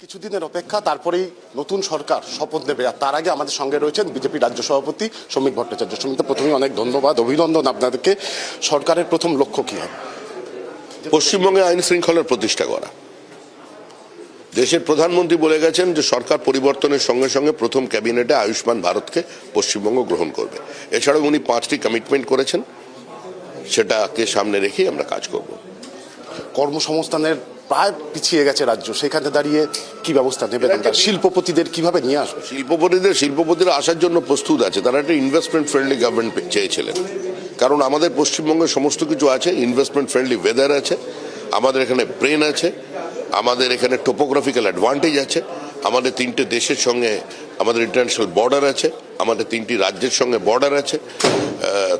কিছুদিনের অপেক্ষা, তারপরেই নতুন সরকার শপথ নেবে। আর তার আগে আমাদের সঙ্গে রয়েছেন বিজেপি রাজ্য সভাপতি শ্রমিক ভট্টাচার্য। শ্রমিকদা, প্রথমেই অনেক ধন্যবাদ, অভিনন্দন আপনাদেরকে। সরকারের প্রথম লক্ষ্য কি হবে? পশ্চিমবঙ্গে আইন শৃঙ্খলার প্রতিষ্ঠা করা। দেশের প্রধানমন্ত্রী বলে গেছেন যে সরকার পরিবর্তনের সঙ্গে সঙ্গে প্রথম ক্যাবিনেটে আয়ুষ্মান ভারতকে পশ্চিমবঙ্গ গ্রহণ করবে। এছাড়াও উনি 5টি কমিটমেন্ট করেছেন, সেটাকে সামনে রেখেই আমরা কাজ করব। কর্মসংস্থানের প্রায় পিছিয়ে গেছে রাজ্য, সেখানে দাঁড়িয়ে কি ব্যবস্থা নেবেন? শিল্পপতিদের কিভাবে নিয়ে আসবে? শিল্পপতিরা আসার জন্য প্রস্তুত আছে। তারা একটা ইনভেস্টমেন্ট ফ্রেন্ডলি গভর্নমেন্ট চেয়েছিলেন, কারণ আমাদের পশ্চিমবঙ্গে সমস্ত কিছু আছে। ইনভেস্টমেন্ট ফ্রেন্ডলি ওয়েদার আছে, আমাদের এখানে ব্রেন আছে, আমাদের এখানে টোপোগ্রাফিক্যাল অ্যাডভান্টেজ আছে, আমাদের 3টে দেশের সঙ্গে আমাদের ইন্টারন্যাশনাল বর্ডার আছে, আমাদের 3টি রাজ্যের সঙ্গে বর্ডার আছে।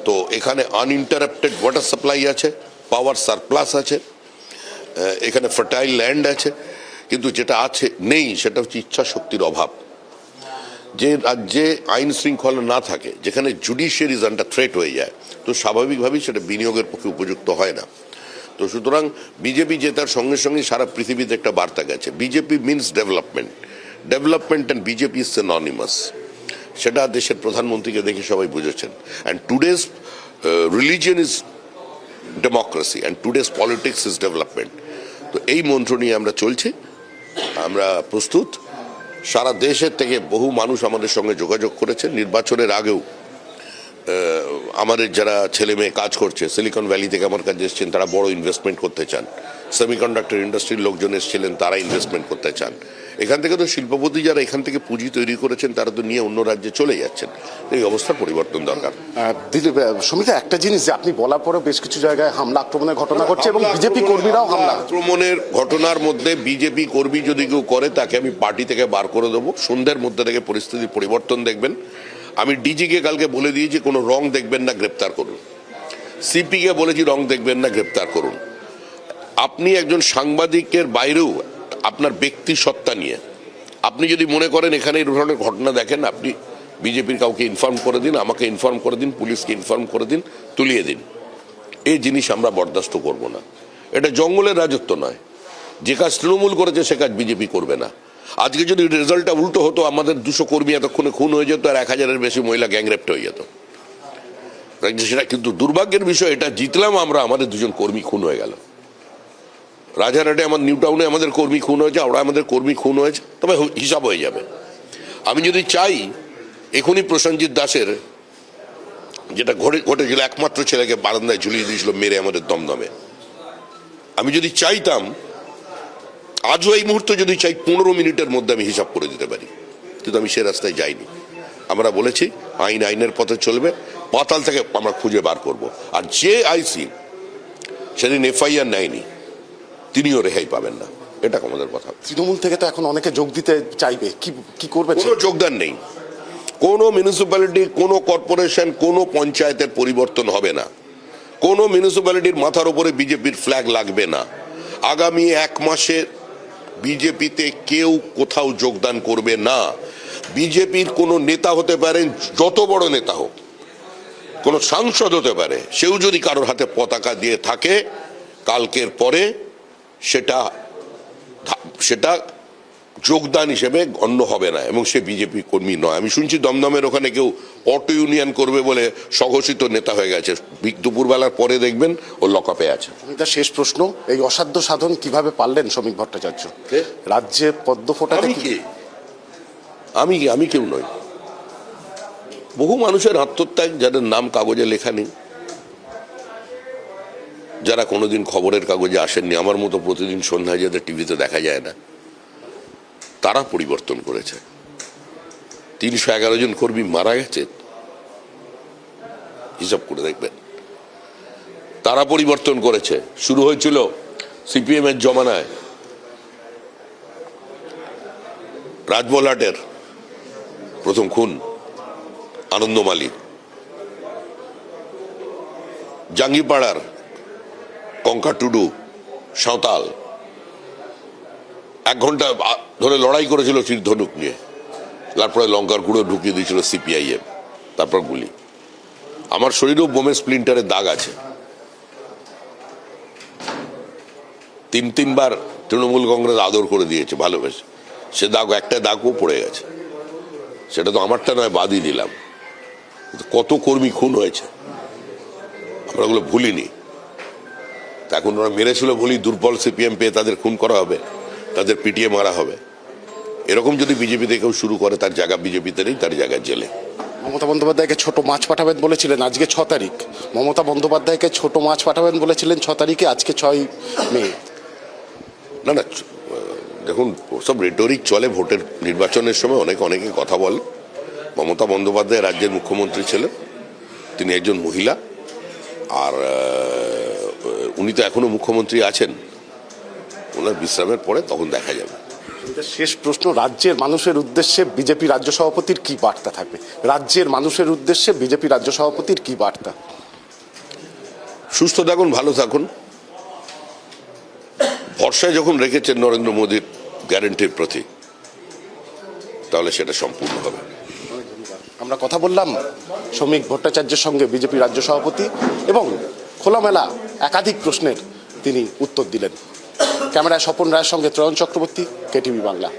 তো এখানে আনইন্টারাপ্টেড ওয়াটার সাপ্লাই আছে, পাওয়ার সারপ্লাস আছে, এখানে ফার্টাইল ল্যান্ড আছে। কিন্তু যেটা আছে নেই সেটা হচ্ছে ইচ্ছা শক্তির অভাব। যে রাজ্যে আইন শৃঙ্খলা না থাকে, যেখানে জুডিশিয়ারিজ আন্ডার থ্রেট হয়ে যায়, তো স্বাভাবিকভাবেই সেটা বিনিয়োগের পক্ষে উপযুক্ত হয় না। তো সুতরাং বিজেপি জেতার সঙ্গে সঙ্গে সারা পৃথিবীতে একটা বার্তা গেছে, BJP means development. Development and BJP is synonymous. সেটা দেশের প্রধানমন্ত্রীকে দেখে সবাই বুঝেছেন। And today's religion is democracy and today's politics is development. তো এই মন্ত্র নিয়ে আমরা চলছি, আমরা প্রস্তুত। সারা দেশের থেকে বহু মানুষ আমাদের সঙ্গে যোগাযোগ করেছেন। নির্বাচনের আগেও আমাদের যারা ছেলে মেয়ে কাজ করছে সিলিকন ভ্যালি থেকে আমার কাছে এসেছেন, তারা বড় ইনভেস্টমেন্ট করতে চান। সেমিকন্ডাক্টর ইন্ডাস্ট্রির লোকজন এসেছিলেন, তারা ইনভেস্টমেন্ট করতে চান। এখান থেকে তো শিল্পপতি যারা এখান থেকে পুঁজি তৈরি করেছেন, তারা তো নিয়ে অন্য রাজ্যে চলে যাচ্ছেন। এই অবস্থার পরিবর্তন দরকার। শ্রমিকদা, একটা জিনিস যে আপনি বলার পরেও বেশ কিছু জায়গায় হামলা আক্রমণের ঘটনা ঘটছে এবং বিজেপি কর্মীরাও হামলা আক্রমণের ঘটনার মধ্যে বিজেপি কর্মী যদি কেউ করে, তাকে আমি পার্টি থেকে বার করে দেবো। সন্ধ্যের মধ্যে থেকে পরিস্থিতির পরিবর্তন দেখবেন। আমি ডিজিকে কালকে বলে দিয়েছি কোনো রং দেখবেন না, গ্রেপ্তার করুন। সিপিকে বলেছি রং দেখবেন না, গ্রেপ্তার করুন। আপনি একজন সাংবাদিকের বাইরেও আপনার ব্যক্তি সত্তা নিয়ে আপনি যদি মনে করেন এখানে এই ধরনের ঘটনা দেখেন, আপনি বিজেপির কাউকে ইনফর্ম করে দিন, আমাকে ইনফর্ম করে দিন, পুলিশকে ইনফর্ম করে দিন, তুলিয়ে দিন। এই জিনিস আমরা বরদাস্ত করব না। এটা জঙ্গলের রাজত্ব নয়। যে কাজ তৃণমূল করেছে সে কাজ বিজেপি করবে না। আজকে যদি রেজাল্টটা উল্টো হতো, আমাদের 200 কর্মী এতক্ষণে খুন হয়ে যেত আর 1000-এর বেশি মহিলা গ্যাংরেপ্ট হয়ে যেত। সেটা কিন্তু দুর্ভাগ্যের বিষয়, এটা জিতলাম আমরা, আমাদের 2জন কর্মী খুন হয়ে গেল। রাজারহাটে আমার নিউ টাউনে আমাদের কর্মী খুন হয়েছে, ওরা আমাদের কর্মী খুন হয়েছে, তবে হিসাব হয়ে যাবে। আমি যদি চাই, এখনই প্রসেনজিৎ দাসের যেটা ঘটেছিল, একমাত্র ছেলেকে বারান্দায় ঝুলিয়ে দিয়েছিল মেরে আমাদের দমদমে, আমি যদি চাইতাম আজও এই মুহূর্তে যদি চাই 15 মিনিটের মধ্যে আমি হিসাব করে দিতে পারি। কিন্তু আমি সে রাস্তায় যাইনি। আমরা বলেছি আইন আইনের পথে চলবে, পাতাল থেকে আমরা খুঁজে বার করব। আর যে আইসি সেদিন এফআইআর নেয়নি, তিনিও রেহাই পাবেন না। এটা আমাদের কথা। তৃণমূল থেকে তো এখন অনেকে যোগ দিতে চাইবে, কি করবে? কোনো যোগদান নেই। কোনো মিউনিসিপ্যালিটি, কোনো কর্পোরেশন, কোনো পঞ্চায়েতের পরিবর্তন হবে না। কোনো মিউনিসিপ্যালিটির মাথার উপরে বিজেপির ফ্ল্যাগ লাগবে না। আগামী 1 মাসে বিজেপিতে কেউ কোথাও যোগদান করবে না। বিজেপির কোনো নেতা হতে পারেন, যত বড় নেতা হোক, কোনো সাংসদ হতে পারে, সেও যদি কারোর হাতে পতাকা দিয়ে থাকে, কালকের পরে সেটা যোগদান হিসেবে গণ্য হবে না এবং সে বিজেপি কর্মী নয়। আমি শুনছি দমদমের ওখানে কেউ অটো ইউনিয়ন করবে বলে স্বঘোষিত নেতা হয়ে গেছে। দুপুরবেলার পরে দেখবেন ও লকআপে আছে। শেষ প্রশ্ন, এই অসাধ্য সাধন কিভাবে পারলেন শ্রমিক ভট্টাচার্য? রাজ্যে পদ্ম ফোটাতে আমি কেউ নই। বহু মানুষের আত্মত্যাগ, যাদের নাম কাগজে লেখা নেই, যারা কোনোদিন খবরের কাগজে আসেননি, আমার মতো প্রতিদিন সন্ধ্যায় যাদের টিভিতে দেখা যায় না, তারা পরিবর্তন করেছে। 311 জন কর্মী মারা গেছে, হিসাব করে দেখবেন। তারা পরিবর্তন করেছে। শুরু হয়েছিল সিপিএম এর জমানায়, রাজবলহাটের প্রথম খুন আনন্দমালী, জাঙ্গিপাড়ার কঙ্কা টুডু সাঁওতাল 1 ঘন্টা ধরে লড়াই করেছিল তীর-ধনুক নিয়ে, তারপরে লঙ্কার গুঁড়ো ঢুকিয়ে দিয়েছিল সিপিআইএম, তারপর গুলি। আমার শরীরেও বোমে স্প্লিন্টারের দাগ আছে। 3 বার তৃণমূল কংগ্রেস আদর করে দিয়েছে, ভালোবেসে। সে দাগ, একটা দাগও পড়ে গেছে। সেটা তো আমারটা নয়, বাদই দিলাম। কত কর্মী খুন হয়েছে আমরা ওগুলো ভুলিনি। তা এখন ওরা মেরেছিল বলি দুর্বল সিপিএম পেয়ে তাদের খুন করা হবে, তাদের পিটিয়ে মারা হবে? এরকম যদি বিজেপিতে কেউ শুরু করে, তার জায়গা বিজেপিতে নেই, তার জায়গায় জেলে। মমতা বন্দ্যোপাধ্যায়কে ছোট মাছ পাঠাবেন বলেছিলেন, আজকে 6 তারিখ। মমতা বন্দ্যোপাধ্যায়কে ছোট মাছ পাঠাবেন বলেছিলেন 6 তারিখে, আজকে 6 মে। না না, দেখুন সব রেটরিক চলে ভোটের নির্বাচনের সময়, অনেকে কথা বলে। মমতা বন্দ্যোপাধ্যায় রাজ্যের মুখ্যমন্ত্রী ছিলেন, তিনি একজন মহিলা, আর উনি তো এখনো মুখ্যমন্ত্রী আছেন। ওনার বিশ্রামের পরে তখন দেখা যাবে। শেষ প্রশ্ন, রাজ্যের মানুষের উদ্দেশ্যে বিজেপি রাজ্য সভাপতির কি বার্তা থাকবে? রাজ্যের মানুষের উদ্দেশ্যে বিজেপি রাজ্য সভাপতির কি বার্তা? সুস্থ থাকুন, ভালো থাকুন। ভরসায় যখন রেখেছেন নরেন্দ্র মোদীর গ্যারান্টির প্রতি, তাহলে সেটা সম্পূর্ণ হবে। আমরা কথা বললাম শ্রমিক ভট্টাচার্যের সঙ্গে, বিজেপি রাজ্য সভাপতি, এবং খোলামেলা একাধিক প্রশ্নের তিনি উত্তর দিলেন। ক্যামেরায় স্বপন রায়ের সঙ্গে ত্রয়ন চক্রবর্তী, কেটিভি বাংলা।